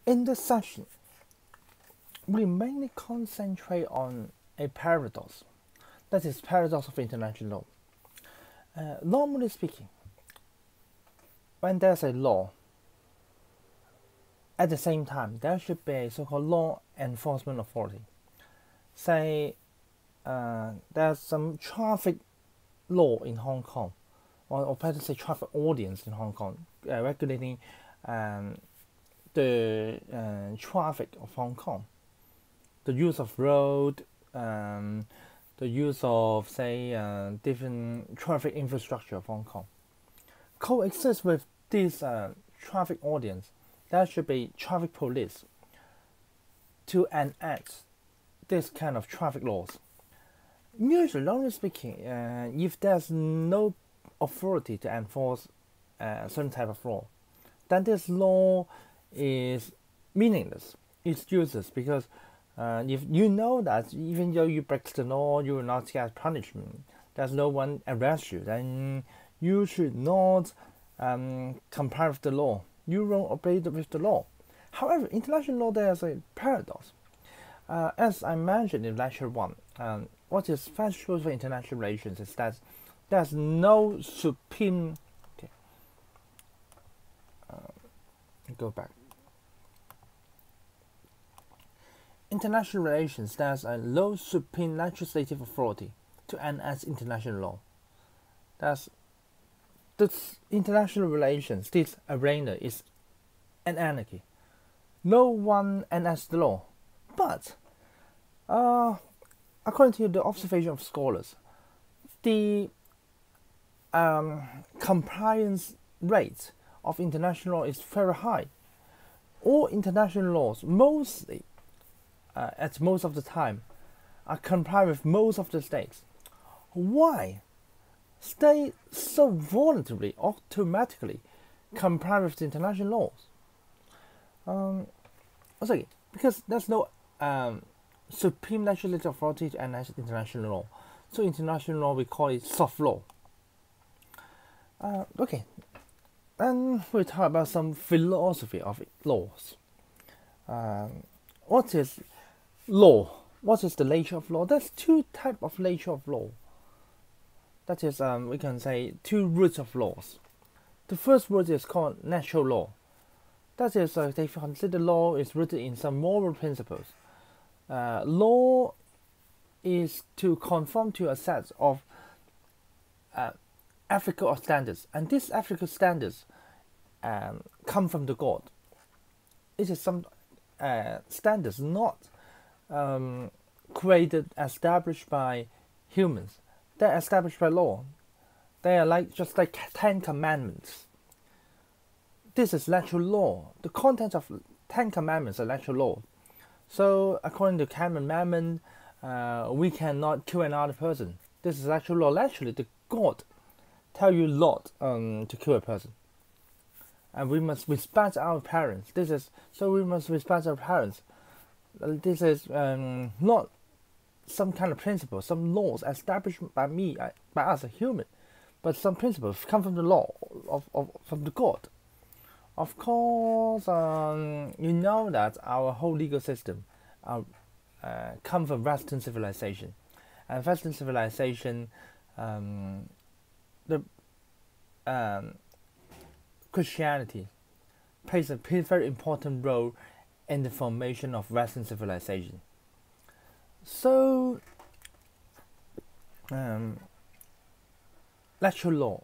In this session, we mainly concentrate on a paradox, that is, paradox of international law. Normally speaking, when there's a law, at the same time, there should be a so-called law enforcement authority. Say, there's some traffic law in Hong Kong, or better say traffic ordinance in Hong Kong, regulating the traffic of Hong Kong, the use of road, the use of, say, different traffic infrastructure of Hong Kong. Coexist with this traffic ordinance, there should be traffic police to enact this kind of traffic laws. Usually, only speaking, if there's no authority to enforce a certain type of law, then this law is meaningless. It's useless because if you know that even though you break the law, you will not get punishment. There's no one arrest you. Then you should not comply with the law. You won't obey with the law. However, international law, there's a paradox. As I mentioned in lecture 1, what is factual for international relations is that there's no supreme. Okay. Go back. International relations, there's a low supreme legislative authority to enact international law. That's this international relations, this arena is an anarchy. No one enacts the law. But according to the observation of scholars, the compliance rate of international law is very high. All international laws, mostly, at most of the time, are complied with most of the states. Why? States so voluntarily, automatically comply with the international laws. Okay, because there's no supreme legislative authority to enact international law. So international law, we call it soft law. Okay, and we talk about some philosophy of laws. What is law? What is the nature of law? There's two types of nature of law. That is, we can say two roots of laws. The first root is called natural law. That is, they consider law is rooted in some moral principles. Law is to conform to a set of ethical standards, and these ethical standards come from the God. It is some standards not created, established by humans. They're established by law. They are just like 10 Commandments. This is natural law. The content of 10 Commandments are natural law. So, according to 10 Commandments, we cannot kill another person. This is natural law. Actually, the God tell you not to kill a person. And we must respect our parents. We must respect our parents. This is not some kind of principle, some laws established by me, by us a human, but some principles come from the law from the God. Of course, you know that our whole legal system come from Western civilization, and Western civilization, the Christianity plays a very important role in the formation of Western civilization. So, natural law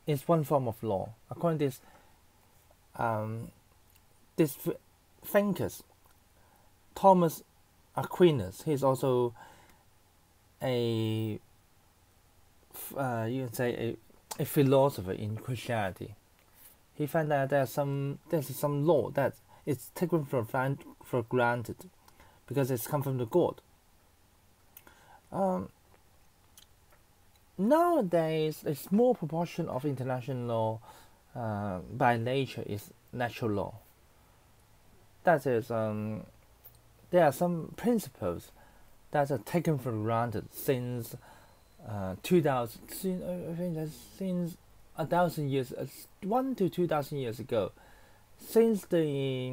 is one form of law. According to this thinkers, Thomas Aquinas, he's also a you can say a philosopher in Christianity. He found that there's some law that is taken for granted because it's come from the God. Nowadays, a small proportion of international law by nature is natural law. That is, there are some principles that are taken for granted since 2000. I think that since 1,000 years, 1 to 2,000 years ago, since the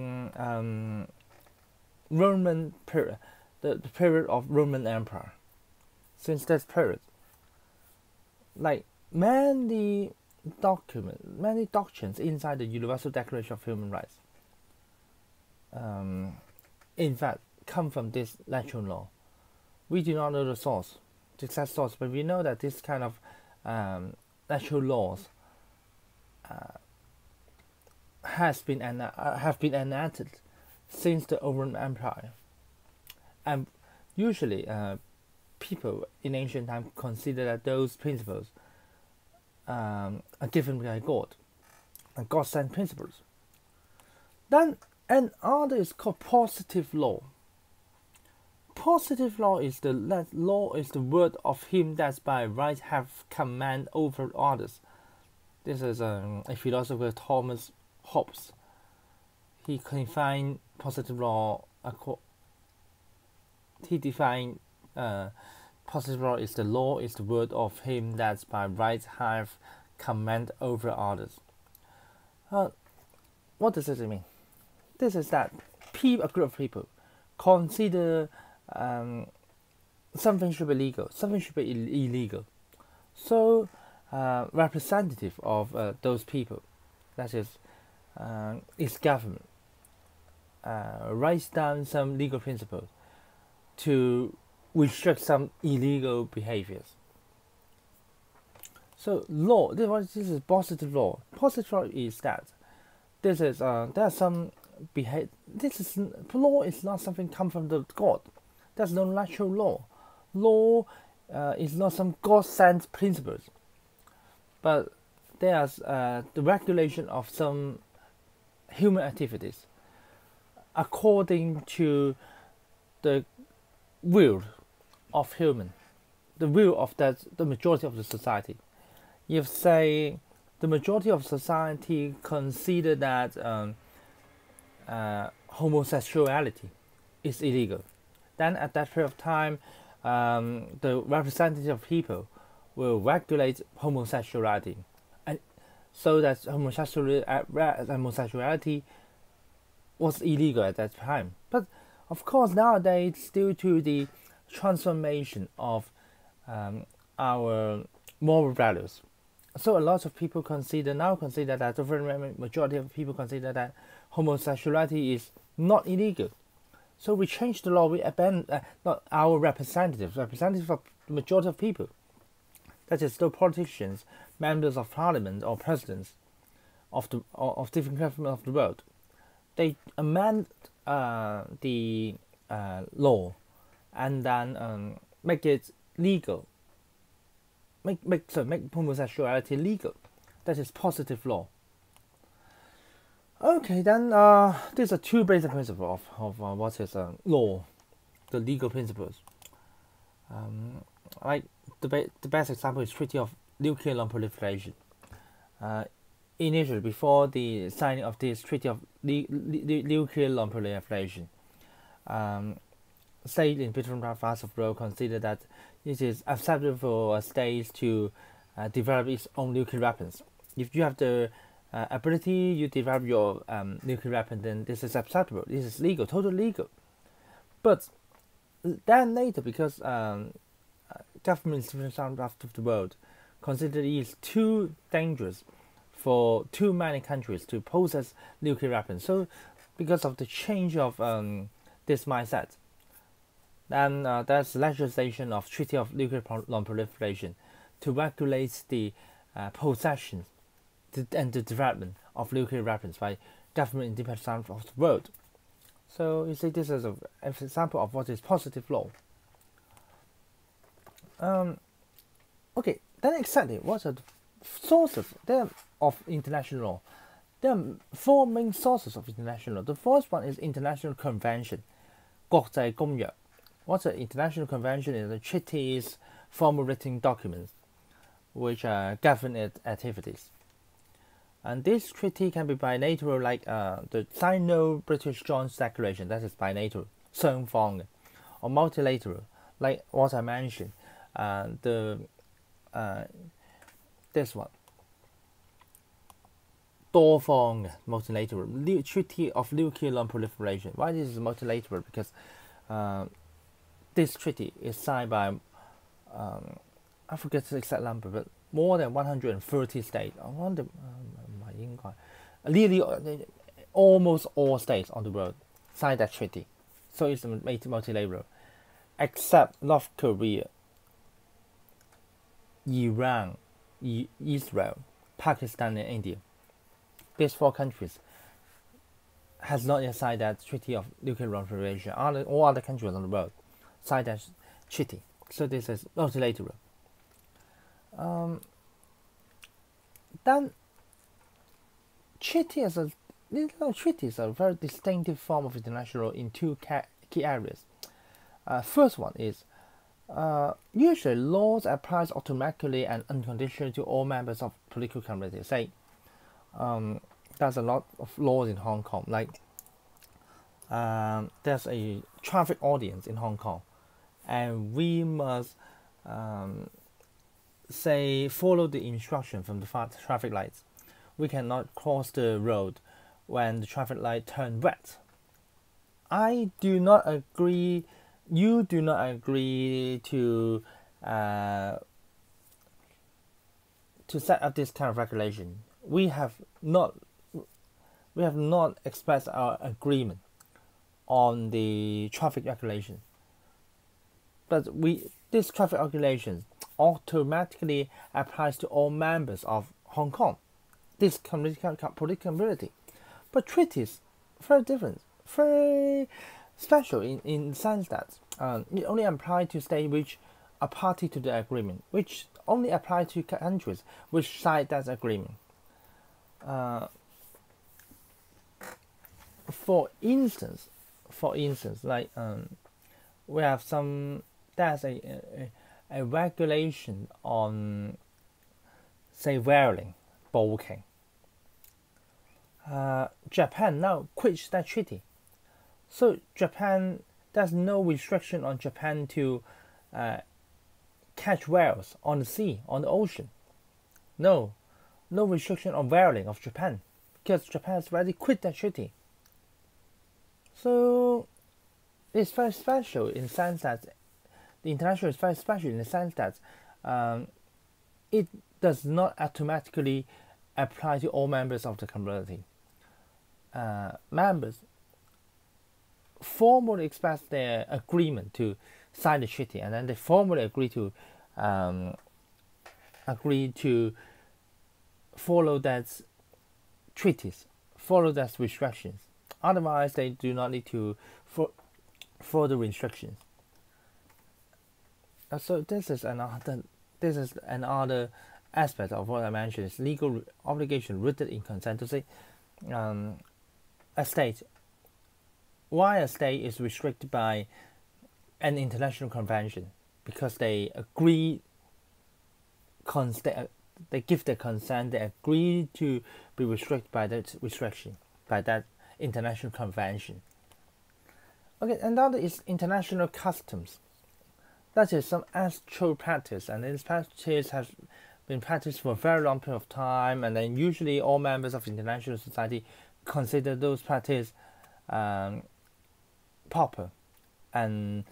Roman period, the period of Roman Empire. Since that period, like many doctrines inside the Universal Declaration of Human Rights, in fact, come from this natural law. We do not know the source, the exact source, but we know that this kind of natural laws have been enacted since the Roman Empire, and usually people in ancient times consider that those principles are given by God, and God sent principles. Then another is called positive law. Positive law is the word of him that by right have command over others. This is a philosopher, Thomas Hobbes. He defined positive law. He defined positive law is the word of him that by right have command over others. What does this mean? This is that a group of people consider something should be legal, something should be illegal. So representative of those people, that is government, writes down some legal principles to restrict some illegal behaviors. So law, this is positive law. Positive law is that this is there are some behavior. Law is not something come from the God. There's no natural law. Law is not some God-sent principles, but there's the regulation of some human activities according to the will of human, the will of the majority of the society. If say the majority of society consider that homosexuality is illegal, then at that period of time, the representative people will regulate homosexuality, and so that homosexuality was illegal at that time. But of course, nowadays, due to the transformation of our moral values, so a lot of people consider that the majority of people consider that homosexuality is not illegal. So we change the law. We abandon not our representatives of the majority of people, that is, the politicians, members of parliament, or presidents of different governments of the world. They amend the law and then make it legal. Make homosexuality legal. That is positive law. Okay, then these are two basic principles of what is law, the legal principles. Like the best example is Treaty of Nuclear Non-Proliferation. Initially, before the signing of this Treaty of Nuclear Non-Proliferation, states in different parts of the world consider that it is acceptable for a state to develop its own nuclear weapons. If you have the ability, you develop your nuclear weapon, then this is acceptable. This is legal, totally legal. But then later, because governments in different parts of the world consider it is too dangerous for too many countries to possess nuclear weapons. So, because of the change of this mindset, then there's legislation of Treaty of Nuclear Non-Proliferation to regulate the possession and the development of nuclear weapons by government in different parts of the world. So you see, this is an example of what is positive law. Okay, then exactly what are the sources of international law? There are four main sources of international law. The first one is international convention, 國際公約. What's an international convention? Is the treaties, formal written documents, which govern its activities. And this treaty can be bilateral, like the Sino-British Joint Declaration, that is bilateral, 雙方嘅, or multilateral, like what I mentioned, this one, 多方嘅 multilateral Treaty of Nuclear Non-Proliferation. Why this is multilateral? Because this treaty is signed by I forget the exact number, but more than 130 states. I wonder, nearly almost all states on the world signed that treaty. So it's multilateral, except North Korea, Iran, Israel, Pakistan, and India. These 4 countries has not yet signed that treaty of nuclear non-proliferation. All other countries on the world signed that treaty. So this is multilateral. Then treaty is a very distinctive form of international law in 2 key areas. First one is usually laws applies automatically and unconditionally to all members of political community. Say, there's a lot of laws in Hong Kong. Like there's a traffic ordinance in Hong Kong, and we must say follow the instruction from the traffic lights. We cannot cross the road when the traffic light turns red. I do not agree. You do not agree to set up this kind of regulation. We have not expressed our agreement on the traffic regulation, but this traffic regulation automatically applies to all members of Hong Kong, this political community. But treaties very different, very special in the sense that it only applies to states which are party to the agreement, which only apply to countries which sign that agreement. For instance, like we have there's a regulation on, say, whaling, bulking. Japan now quits that treaty. So Japan, there's no restriction on Japan to catch whales on the sea, on the ocean. No restriction on whaling of Japan, because Japan has already quit that treaty. So it's very special in the sense that the international is very special in the sense that it does not automatically apply to all members of the community. Members formally express their agreement to sign the treaty, and then they formally agree to follow that treaties, follow that restrictions. Otherwise, they do not need to follow the restrictions. So this is another aspect of what I mentioned, is legal obligation rooted in consent. To say a state, why a state is restricted by an international convention, because they agree, they give their consent, they agree to be restricted by that restriction, by that international convention. Okay, another is international customs. That is some actual practice, and this practice has been practiced for a very long period of time, and then usually all members of the international society consider those practices proper, and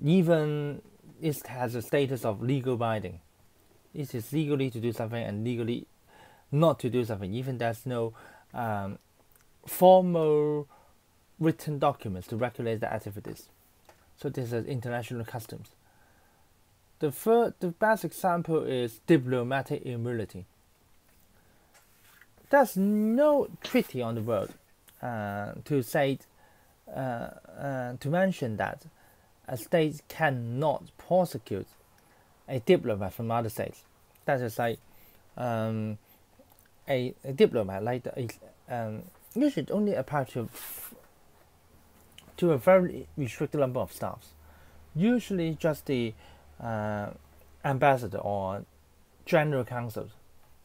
even it has a status of legal binding. It is legally to do something and legally not to do something, even there's no formal written documents to regulate the activities. So this is international customs. The best example is diplomatic immunity. There's no treaty on the world to mention that a state cannot prosecute a diplomat from other states. That is like a diplomat, like usually only apply to a very restricted number of staffs. Usually just the ambassador or general counsel,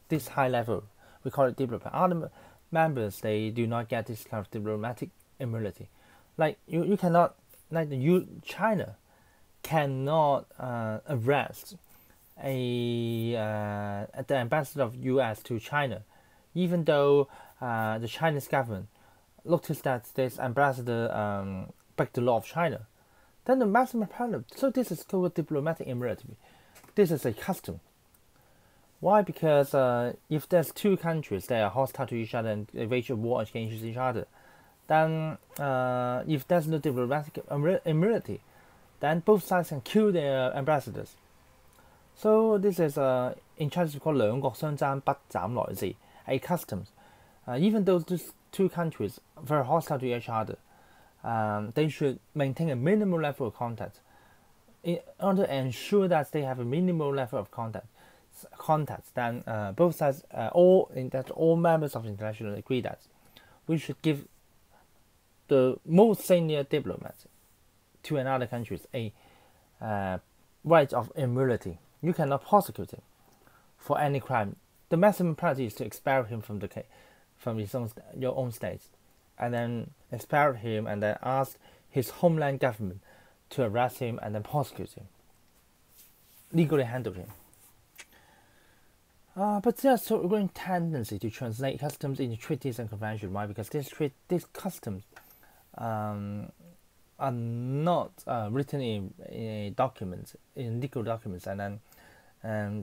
this high level, we call it diplomat. Other members, they do not get this kind of diplomatic immunity. Like you cannot, like China cannot arrest the ambassador of U.S. to China even though the Chinese government noticed that this ambassador break the law of China. Then the maximum penalty. So this is called diplomatic immunity. This is a custom. Why? Because if there's two countries that are hostile to each other and they wage a war against each other, then if there's no diplomatic immunity, then both sides can kill their ambassadors. So this is in Chinese called 兩國相爭不斬來自, a customs. Even though these two countries are very hostile to each other, they should maintain a minimal level of contact in order to ensure that they have a minimal level of contact. Then both sides, all members of the international agree that we should give the most senior diplomats to another country a right of immunity. You cannot prosecute him for any crime. The maximum penalty is to expel him from your own state, and then expel him, and then ask his homeland government to arrest him and then prosecute him, legally handle him. But there's a growing tendency to translate customs into treaties and conventions. Why? Because these customs are not written in documents, in legal documents, and then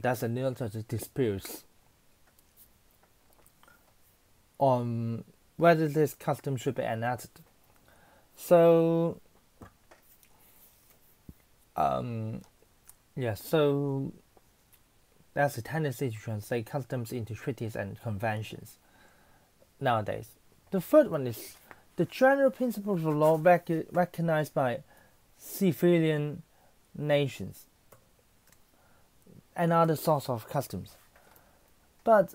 there's a lot of disputes on whether this custom should be enacted. So so there's a tendency to translate customs into treaties and conventions nowadays. The third one is the general principles of law recognized by civilian nations, another source of customs. But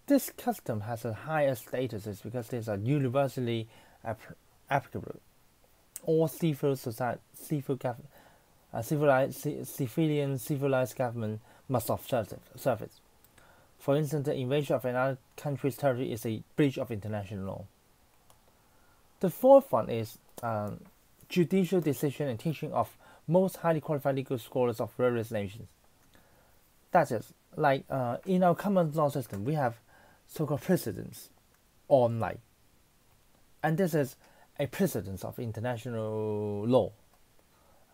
this custom has a higher status because these are universally applicable. All civilized government must observe it. For instance, the invasion of another country's territory is a breach of international law. The fourth one is judicial decision and teaching of most highly qualified legal scholars of various nations. That is, like in our common law system, we have so-called precedents online, and this is a precedence of international law.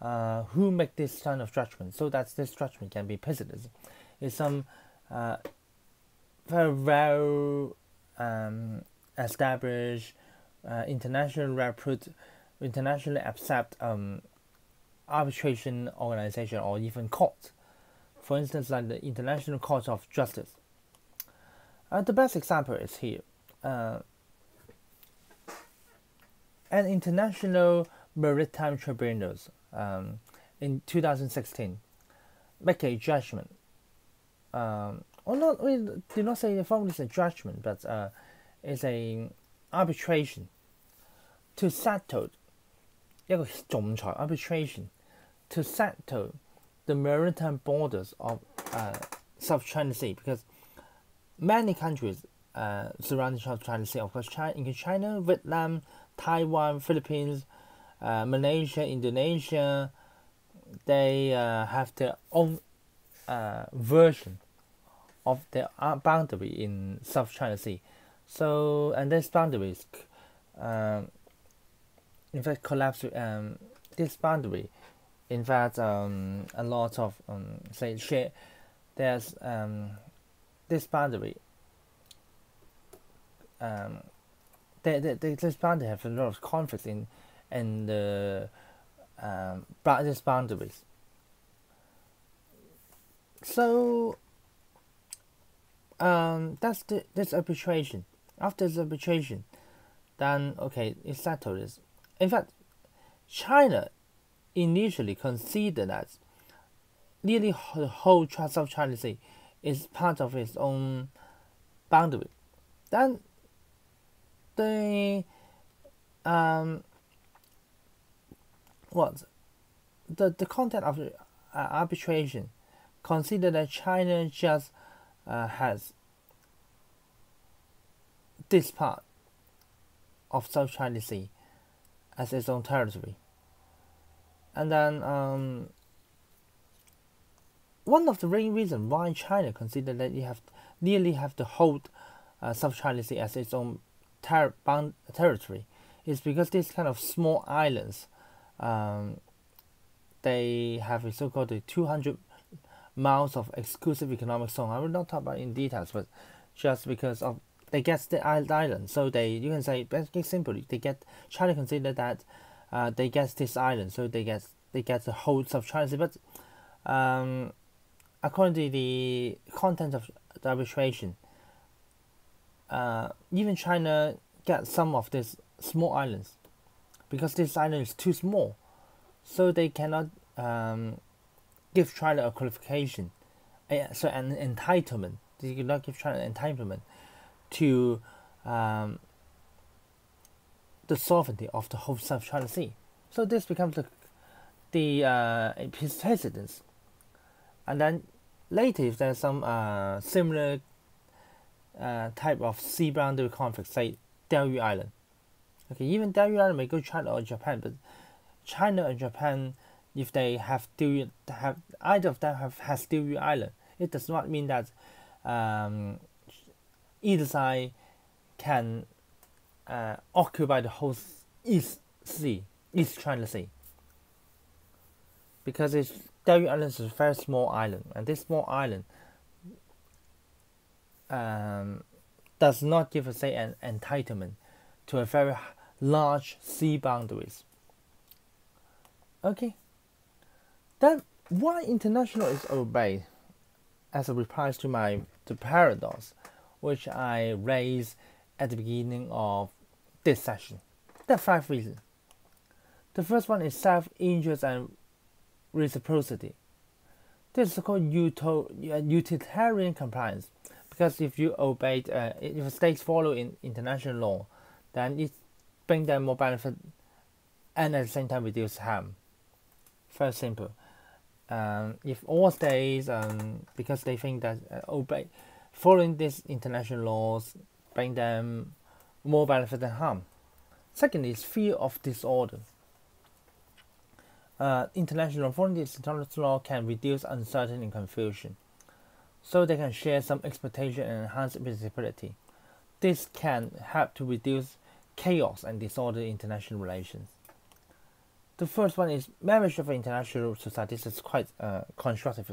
Who make this kind of judgment so that this judgment can be precedence is some very well established internationally accept arbitration organization or even court. For instance, like the International Court of Justice. The best example is here. An international maritime tribunals in 2016 make a judgment. We do not say the form is a judgment, but it's a arbitration to settle 一個仲裁 arbitration to settle the maritime borders of South China Sea, because many countries surrounding South China Sea, of course, China, Vietnam, Taiwan, Philippines, Malaysia, Indonesia, they have their own version of their boundary in South China Sea. So, and this boundaries, in fact, collapse. This boundary, in fact, a lot of share. There's this boundary. This boundary have a lot of conflicts in the these boundaries. So that's this arbitration. After this arbitration, then okay, it's settled. This. In fact, China initially considered that nearly the whole South China Sea is part of its own boundary. Then the content of arbitration considered that China just has this part of South China Sea as its own territory. And then one of the main reasons why China considered that you have nearly have to hold South China Sea as its own territory, is because these kind of small islands, they have a so-called 200 miles of exclusive economic zone. I will not talk about in details, but just because of they get the island, so you can say simply China consider that they get this island, so they get the whole of China Sea. But according to the content of the arbitration, even China gets some of these small islands because this island is too small, so they cannot give China a qualification, so an entitlement. They cannot give China an entitlement to the sovereignty of the whole South China Sea. So this becomes the precedence. And then later, if there's some similar type of sea boundary conflict, say Diaoyu Island. Okay, even Diaoyu Island may go China or Japan, but China and Japan, if they have either of them has Diaoyu Island, it does not mean that either side can occupy the whole East China Sea, because Diaoyu Island is a very small island, and this small island does not give us an entitlement to a very large sea boundaries. Okay, then why international is obeyed as a reply to the paradox which I raised at the beginning of this session. There are 5 reasons. The first one is self-interest and reciprocity. This is called utilitarian compliance, because if you obey, if states follow in international law, then it brings them more benefit and at the same time reduce harm. Very simple. If all states, because they think that following these international laws bring them more benefit than harm. Second is fear of disorder. Following this international law can reduce uncertainty and confusion, so they can share some expectation and enhance visibility. This can help to reduce chaos and disorder in international relations. The first one is membership of international society. This is quite constructive.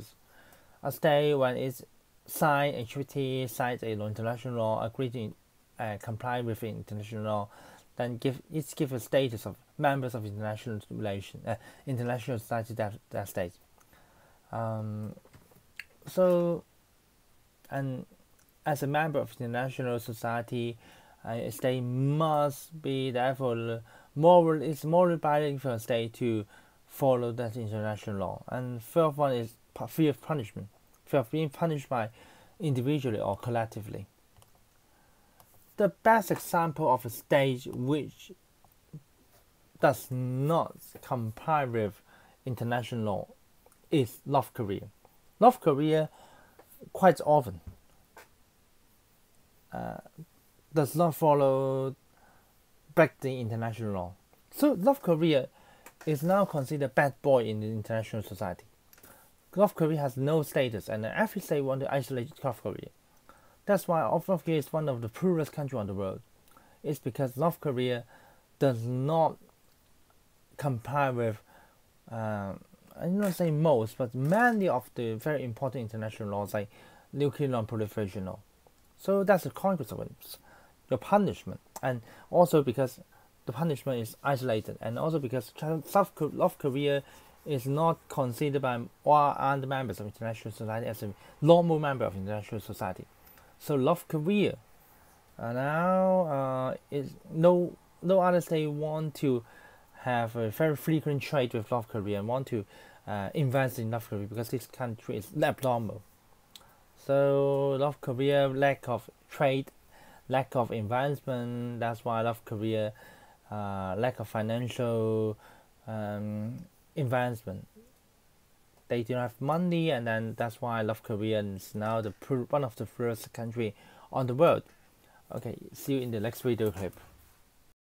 A state, when it's signed a treaty, signs a international law, agree to comply with international law, then give a status of members of international society that state. So, and as a member of international society, a state must be therefore it's morally binding for a state to follow that international law. And third one is fear of punishment, fear of being punished by individually or collectively. The best example of a state which does not comply with international law is North Korea. North Korea quite often does not break the international law. So North Korea is now considered bad boy in the international society. North Korea has no status, and every state wants to isolate North Korea. That's why North Korea is one of the poorest countries on the world. It's because North Korea does not comply with, I'm not saying most, but many of the very important international laws like nuclear non-proliferation law. So that's the consequence, the punishment, and also because the punishment is isolated, and also because North Korea is not considered by all other members of international society as a normal member of international society. So North Korea now is no other state want to have a very frequent trade with North Korea and want to invest in North Korea, because this country is abnormal. So North Korea lack of trade, lack of investment. That's why North Korea lack of financial investment. They do not have money, and then that's why North Korea is now one of the first country on the world. Okay, see you in the next video clip.